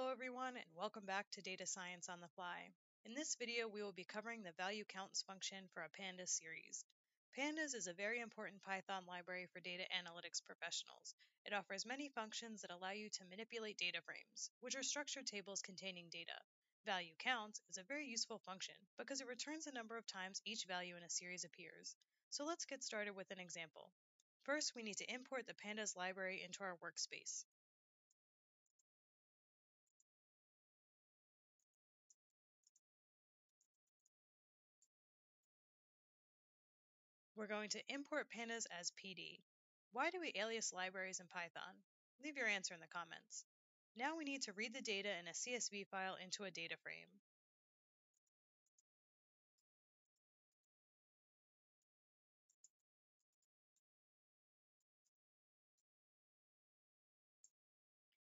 Hello everyone and welcome back to Data Science on the Fly. In this video we will be covering the value counts function for a pandas series. Pandas is a very important Python library for data analytics professionals. It offers many functions that allow you to manipulate data frames, which are structured tables containing data. Value counts is a very useful function because it returns the number of times each value in a series appears. So let's get started with an example. First, we need to import the pandas library into our workspace. We're going to import pandas as PD. Why do we alias libraries in Python? Leave your answer in the comments. Now we need to read the data in a CSV file into a data frame.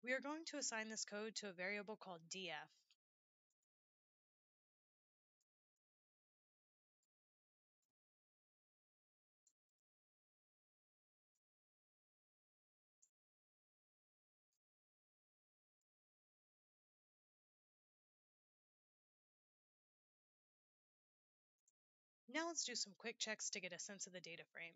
We are going to assign this code to a variable called df. Now let's do some quick checks to get a sense of the data frame.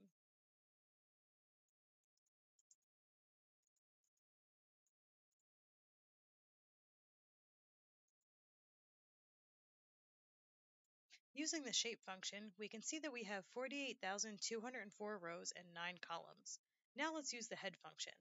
Using the shape function, we can see that we have 48,204 rows and 9 columns. Now let's use the head function.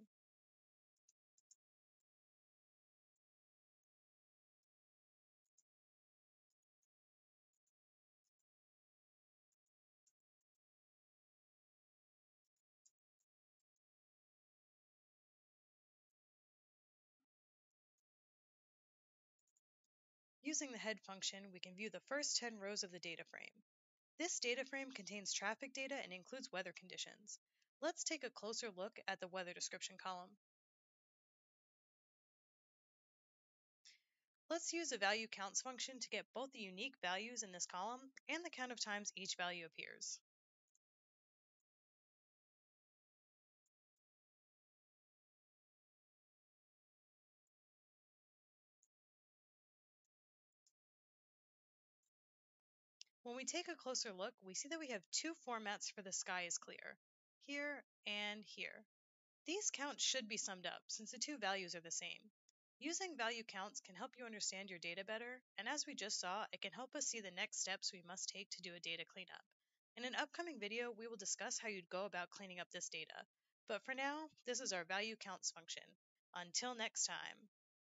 Using the head function, we can view the first 10 rows of the data frame. This data frame contains traffic data and includes weather conditions. Let's take a closer look at the weather description column. Let's use a value counts function to get both the unique values in this column and the count of times each value appears. When we take a closer look, we see that we have two formats for the sky is clear, here and here. These counts should be summed up since the two values are the same. Using value counts can help you understand your data better, and as we just saw, it can help us see the next steps we must take to do a data cleanup. In an upcoming video, we will discuss how you'd go about cleaning up this data. But for now, this is our value counts function. Until next time.